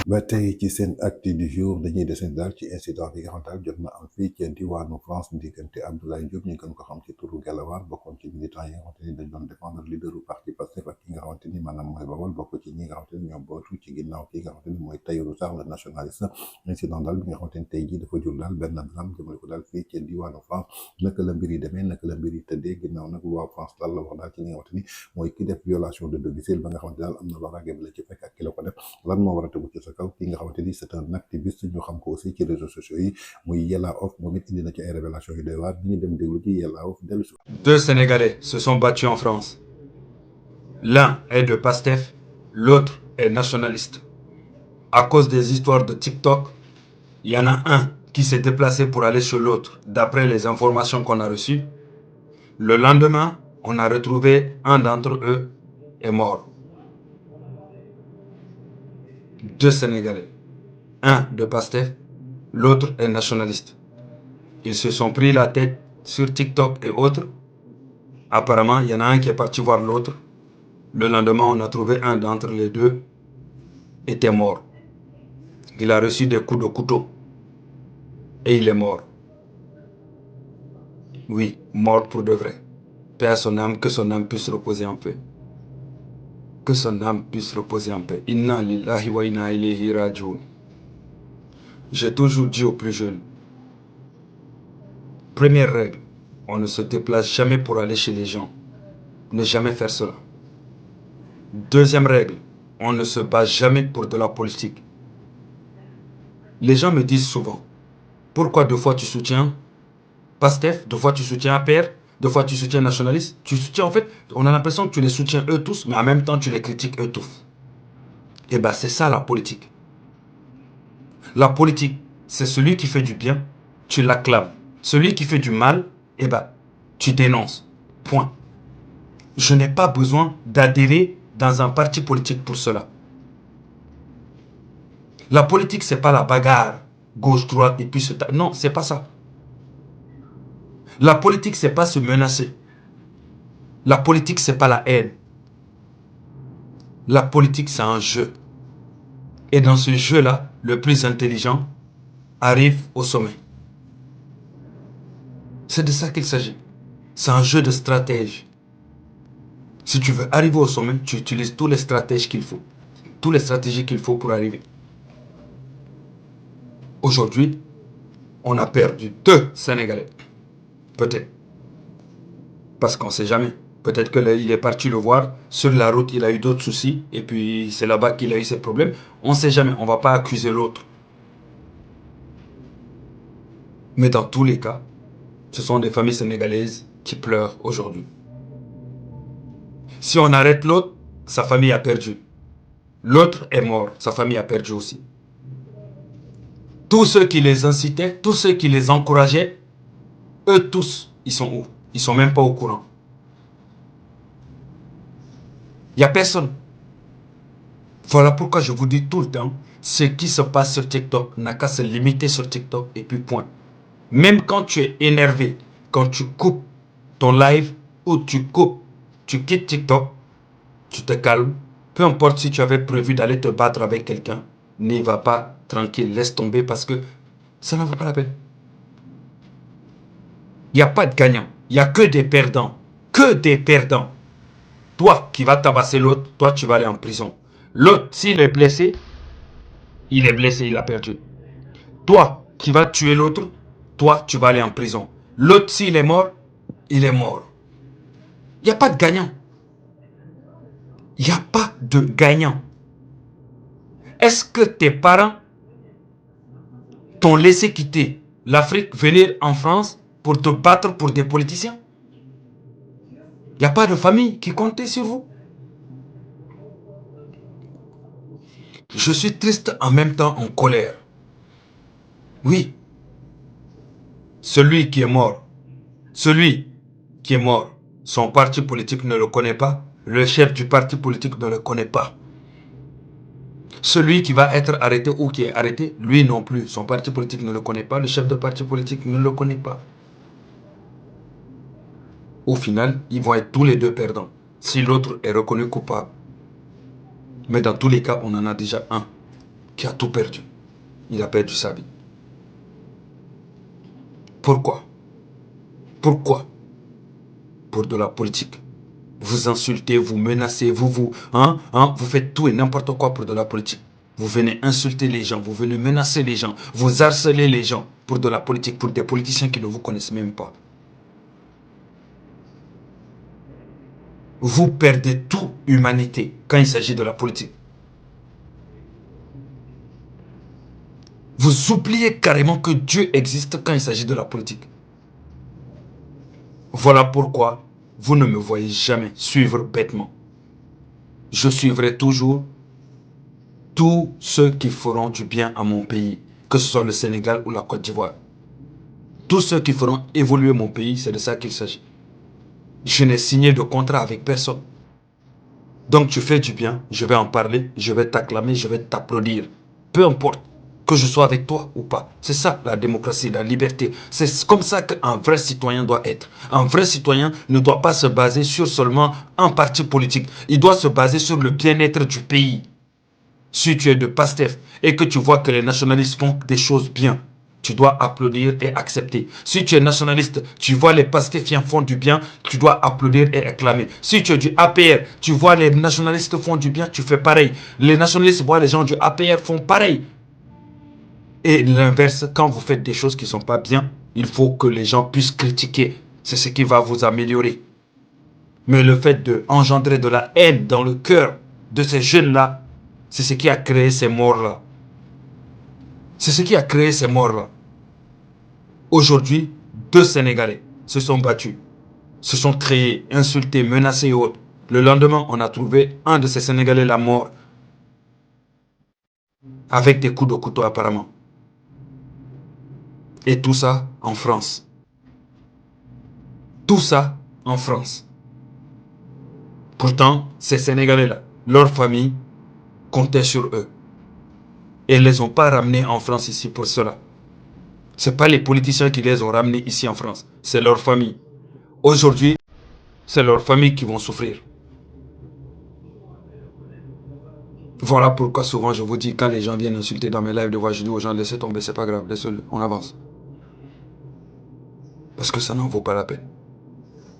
ba tey ci seen acte du jour dañuy deseen daal ci incident bi nga xam daal jot na am fii ci diwaanu France diggante Abdoulaye Diop ñu gën ko xam ci turu Gelawar bokkoon ci militant yi nga xamante ni dañ doon défendre leaderu parti Pastef ak ki nga xamante ni maanaam mooy Bawol bokk ci ñi nga xamante ni ñoom bootu ci ginnaaw ki nga xamante ni mooy Tahirou Sarr le nationaliste incident daal bi nga xamante ni tey jii dafa jur daal benn drame jëmale ko daal fii ci diwaanu France naka la mbir yi demee naka la mbir yi tëddee ginnaaw nag loi France daal la wax daal ci ñi nga xamante ni mooy ki def violation de domicile ba nga xamante daal am na loraange bi la ci fekk ak ki la ko def lan moo war a tegu ci sa kaw ki nga xamante ni c'est un activiste ñu xam ko aussi ci réseaux sociaux yi muy Yella Off moom it indi na ci ay révélations yu doy waar ñu dem déglu ci Yella Off dellu si. Deux Sénégalais se sont battus en France. L'un est de Pastef, l'autre est nationaliste. À cause des histoires de TikTok, il y en a un qui s'est déplacé pour aller chez l'autre. D'après les informations qu'on a reçues, le lendemain, on a retrouvé un d'entre eux est mort. Deux Sénégalais. Un de Pastef, l'autre est nationaliste. Ils se sont pris la tête sur TikTok et autres. Apparemment, il y en a un qui est parti voir l'autre. Le lendemain, on a trouvé un d'entre les deux était mort. Il a reçu des coups de couteau. Et il est mort. Oui, mort pour de vrai. Paix à son âme, que son âme puisse reposer en paix. Que son âme puisse reposer en paix. Inna lillahi wa inna ilayhi raji'un. J'ai toujours dit aux plus jeunes, première règle, on ne se déplace jamais pour aller chez les gens. Ne jamais faire cela. Deuxième règle, on ne se bat jamais pour de la politique. Les gens me disent souvent, pourquoi deux fois tu soutiens Pastef, deux fois tu soutiens APR, deux fois tu soutiens nationaliste. Tu soutiens en fait, on a l'impression que tu les soutiens eux tous, mais en même temps tu les critiques eux tous. Et bien c'est ça la politique. La politique, c'est celui qui fait du bien, tu l'acclames. Celui qui fait du mal, eh ben, tu dénonces. Point. Je n'ai pas besoin d'adhérer dans un parti politique pour cela. La politique, c'est pas la bagarre gauche-droite et puis se taper. Non, c'est pas ça. La politique, c'est pas se menacer. La politique, c'est pas la haine. La politique, c'est un jeu. Et dans ce jeu-là, le plus intelligent arrive au sommet. C'est de ça qu'il s'agit. C'est un jeu de stratège. Si tu veux arriver au sommet, tu utilises tous les stratèges qu'il faut. Toutes les stratégies qu'il faut pour arriver. Aujourd'hui, on a perdu 2 Sénégalais. Peut-être. Parce qu'on ne sait jamais. Peut-être qu'il est parti le voir. Sur la route, il a eu d'autres soucis. Et puis, c'est là-bas qu'il a eu ses problèmes. On ne sait jamais. On ne va pas accuser l'autre. Mais dans tous les cas, ce sont des familles sénégalaises qui pleurent aujourd'hui. Si on arrête l'autre, sa famille a perdu. L'autre est mort. Sa famille a perdu aussi. Tous ceux qui les incitaient, tous ceux qui les encourageaient, eux tous, ils sont où? Ils ne sont même pas au courant. Il n'y a personne. Voilà pourquoi je vous dis tout le temps, ce qui se passe sur TikTok n'a qu'à se limiter sur TikTok et puis point. Même quand tu es énervé, quand tu coupes ton live ou tu quittes TikTok, tu te calmes. Peu importe si tu avais prévu d'aller te battre avec quelqu'un, n'y va pas tranquille, laisse tomber parce que ça n'en vaut pas la peine. Il n'y a pas de gagnant, il n'y a que des perdants. Que des perdants. Toi qui vas tabasser l'autre, toi tu vas aller en prison. L'autre, s'il est blessé, il a perdu. Toi qui vas tuer l'autre, toi tu vas aller en prison. L'autre, s'il est mort, il est mort. Il n'y a pas de gagnant. Il n'y a pas de gagnant. Est-ce que tes parents t'ont laissé quitter l'Afrique, venir en France pour te battre pour des politiciens? Il n'y a pas de famille qui comptait sur vous. Je suis triste en même temps en colère. Oui. Celui qui est mort, son parti politique ne le connaît pas, le chef du parti politique ne le connaît pas. Celui qui va être arrêté ou qui est arrêté, lui non plus. Son parti politique ne le connaît pas, le chef de parti politique ne le connaît pas. Au final, ils vont être tous les deux perdants. Si l'autre est reconnu coupable. Mais dans tous les cas, on en a déjà un qui a tout perdu. Il a perdu sa vie. Pourquoi? Pourquoi? Pour de la politique. Vous insultez, vous menacez, vous faites tout et n'importe quoi pour de la politique. Vous venez insulter les gens, vous venez menacer les gens, vous harcelez les gens pour de la politique, pour des politiciens qui ne vous connaissent même pas. Vous perdez toute humanité quand il s'agit de la politique. Vous oubliez carrément que Dieu existe quand il s'agit de la politique. Voilà pourquoi vous ne me voyez jamais suivre bêtement. Je suivrai toujours tous ceux qui feront du bien à mon pays, que ce soit le Sénégal ou la Côte d'Ivoire. Tous ceux qui feront évoluer mon pays, c'est de ça qu'il s'agit. Je n'ai signé de contrat avec personne. Donc tu fais du bien, je vais en parler, je vais t'acclamer, je vais t'applaudir. Peu importe que je sois avec toi ou pas. C'est ça la démocratie, la liberté. C'est comme ça qu'un vrai citoyen doit être. Un vrai citoyen ne doit pas se baser sur seulement un parti politique. Il doit se baser sur le bien-être du pays. Si tu es de PASTEF et que tu vois que les nationalistes font des choses bien, tu dois applaudir et accepter. Si tu es nationaliste, tu vois les PASTEFiens font du bien, tu dois applaudir et acclamer. Si tu es du APR, tu vois les nationalistes font du bien, tu fais pareil. Les nationalistes voient les gens du APR font pareil. Et l'inverse, quand vous faites des choses qui ne sont pas bien, il faut que les gens puissent critiquer. C'est ce qui va vous améliorer. Mais le fait d'engendrer de la haine dans le cœur de ces jeunes-là, c'est ce qui a créé ces morts-là. C'est ce qui a créé ces morts-là. Aujourd'hui, 2 Sénégalais se sont battus, se sont créés, insultés, menacés et autres. Le lendemain, on a trouvé un de ces Sénégalais-là mort. Avec des coups de couteau apparemment. Et tout ça en France. Tout ça en France. Pourtant, ces Sénégalais-là, leur famille comptait sur eux. Et ils ne les ont pas ramenés en France ici pour cela. Ce n'est pas les politiciens qui les ont ramenés ici en France. C'est leur famille. Aujourd'hui, c'est leurs familles qui vont souffrir. Voilà pourquoi souvent je vous dis, quand les gens viennent insulter dans mes lives de voix, je dis aux gens, laissez tomber, c'est pas grave, laissez-le, on avance. Parce que ça n'en vaut pas la peine.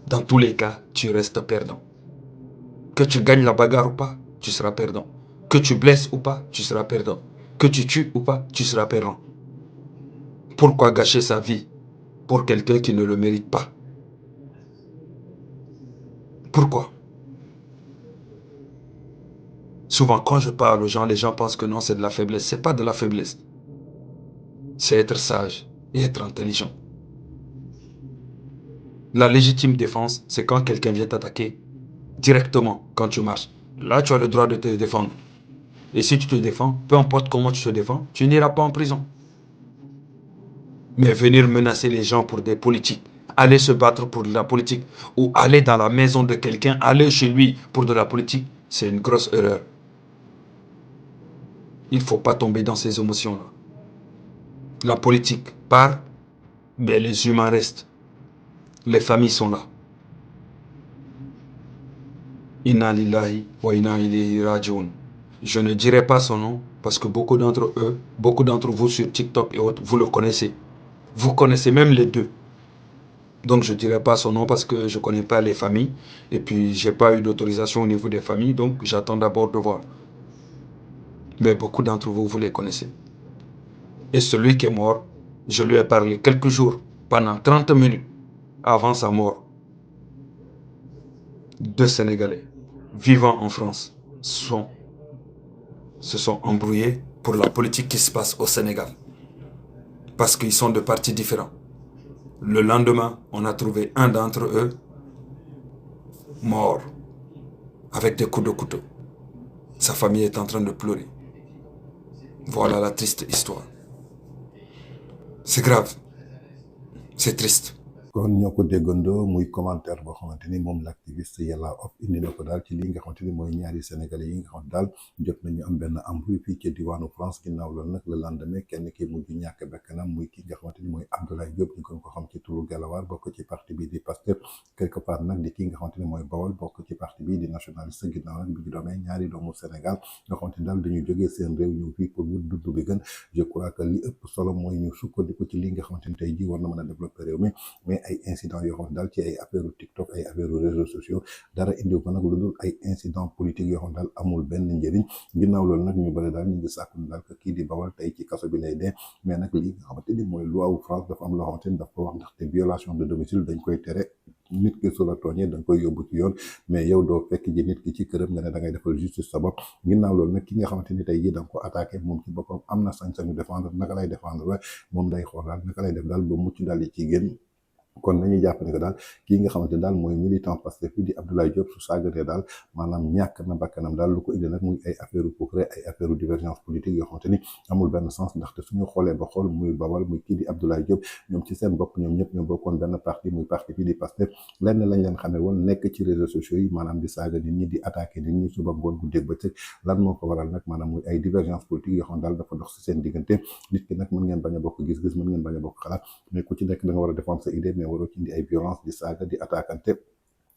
Dans tous les cas, tu restes perdant. Que tu gagnes la bagarre ou pas, tu seras perdant. Que tu blesses ou pas, tu seras perdant. Que tu tues ou pas, tu seras perdant. Pourquoi gâcher sa vie pour quelqu'un qui ne le mérite pas? Pourquoi? Souvent, quand je parle aux gens, les gens pensent que non, c'est de la faiblesse. C'est pas de la faiblesse. C'est être sage et être intelligent. La légitime défense, c'est quand quelqu'un vient t'attaquer directement quand tu marches. Là, tu as le droit de te défendre. Et si tu te défends, peu importe comment tu te défends, tu n'iras pas en prison. Mais venir menacer les gens pour des politiques, aller se battre pour de la politique, ou aller dans la maison de quelqu'un, aller chez lui pour de la politique, c'est une grosse erreur. Il ne faut pas tomber dans ces émotions-là. La politique part, mais les humains restent. Les familles sont là. Inna lillahi wa inna ilayhi rajiun. Je ne dirai pas son nom parce que beaucoup d'entre vous sur TikTok et autres, vous le connaissez. Vous connaissez même les deux. Donc je ne dirai pas son nom parce que je ne connais pas les familles. Et puis je n'ai pas eu d'autorisation au niveau des familles. Donc j'attends d'abord de voir. Mais beaucoup d'entre vous, vous les connaissez. Et celui qui est mort, je lui ai parlé quelques jours, pendant 30 minutes avant sa mort. 2 Sénégalais vivant en France se sont embrouillés pour la politique qui se passe au Sénégal. Parce qu'ils sont de partis différents. Le lendemain, on a trouvé un d'entre eux mort avec des coups de couteau. Sa famille est en train de pleurer. Voilà la triste histoire. C'est grave. C'est triste. kon ñoo ko déggandoo muy commentaire boo xamante ni moom l'activiste Yella Off indi na ko daal ci li nga xamante ni mooy ñaari sénégalais yi nga xamante daal jot nañu am benn embrouille fii ci diwaanu France ginnaaw loolu nag le lendemain kenn ki mujj ñàkk bakkanam muy ki nga xamante ni mooy Abdoulaye Diop ñu gën ko xam ci turu Galawaar bokk ci parti bi di Pastef quelque part nag di ki nga xamante ni mooy Bawol bokk ci parti bi di nationaliste ginnaaw nag bi ñu doomee ñaari doomu Sénégal nga xamante ni daal dañuy jógee seen réew ñëw fii pour wut dund bi gën je crois que li ëpp solo mooy ñu sukkandiku ci li nga xamante ni tey jii war na mën a développer réew mi mais ay incidents yoo xam daal ci ay affaire TikTok ay affaire réseaux sociaux dara indiw ko nag lu dul ay incidents politiques yoo xam daal amul benn njëriñ ginnaaw loolu nag ñu bëri daal ñu ngi sàkku daal que kii di Bawal tey ci kaso bi lay dee mais nag li nga xamante ni mooy loi wu France dafa am loo xamante ni daf ko wax ndaxte violation de domicile dañ koy tere nit ki su la tooñee da nga koy yóbbu ci yoon mais yow doo fekk ji nit ki ci këram nga ne da ngay defal justice sa bopp ginnaaw loolu nag ki nga xamante ni tey jii da nga ko attaqué moom ci boppam am na sañ-sañu défendre naka lay défendre wa moom day xool daal naka lay def daal ba mucc daal di ci génn kon nañuy jàpp ne que daal kii nga xamante daal mooy militant Pastef bi di Abdoulaye Diop su saagatee daal maanaam ñàkk na bakkanam daal lu ko indi nag muy ay affaire progrès ay affaire divergence politique yoo xamante ni amul benn sens ndaxte suñu xoolee ba xool muy Bawal muy kii di Abdoulaye Diop ñoom ci seen bopp ñoom ñëpp ñoo bokkoon benn parti muy parti bi di Pastef lenn lañ leen xamee woon nekk ci réseaux sociaux yi maanaam di saaga nit ñi di attaquer nit ñi suba ngoon guddeeg bëccëg lan moo ko waral nag maanaam muy ay divergence politique yoo xam daal dafa dox ci seen diggante nit ki nag mën ngeen bañ a bokk gis-gis mën ngeen bañ a bokk xalaat mais ku ci nekk da nga war a défendre sa idée mais waroo ci indi ay violence di saaga di attaquante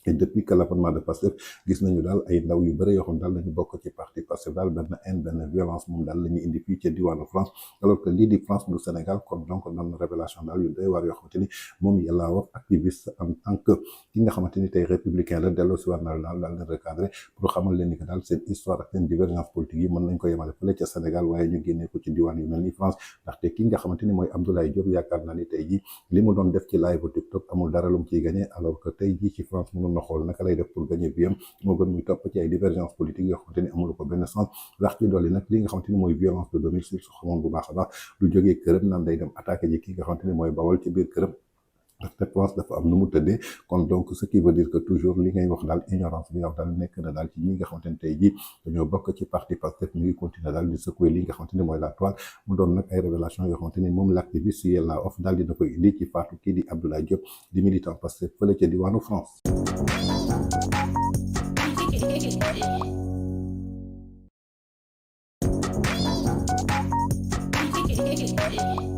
et depuis que l'avènement de Pastef gis nañu daal ay ndaw yu bëri yoo xam daal dañu bokk ci parti Pastef daal benn haine benn violence moom daal la ñuy indi fii ci diwaanu France alors que lii di France du Sénégal kon donc doon révélation daal yu doy waar yoo xamante ni moom Yella Off activiste en tant que ki nga xamante ni tey républicain la delloo si war na daal leen recadré pour xamal leen ni que daal seen histoire ak seen divergence politique yi mën nañ ko yemale fële ca Sénégal waaye ñu génnee ko ci diwaan yu mel ni France ndaxte ki nga xamante ni mooy Abdoulaye Diop yaakaar naa ni tey jii li mu doon def ci live TikTok amul dara lu mu ciy gagné alors que tey jii ci France mënoon na xool naka lay def pour gagner bi am moo gën muy topp ci ay divergence politique yoo xamante ni amul ko benn sens ndax ci dolli nag li nga xamante ni mooy violence de domicile su xamoon bu baax a baax du jógee këram naan day dem attaqué ji ki nga xamante ni mooy Bawal ci biir këram ndaxte France dafa am nu mu tëddee kon donc ce qui veut dire que toujours li ngay wax daal ignorance bi yow daal nekk na daal ci ñi nga xamante ni tey jii dañoo bokk ci parti Pastef ñu ngi continuer daal di secouer li nga xamante ni mooy la toile mu doon nag ay révélation yoo xamante ni moom l'activiste Yella Off daal dina koy indi ci faatu kii di Abdoulaye Diop di militant Pastef fële ca diwaanu France. Hey,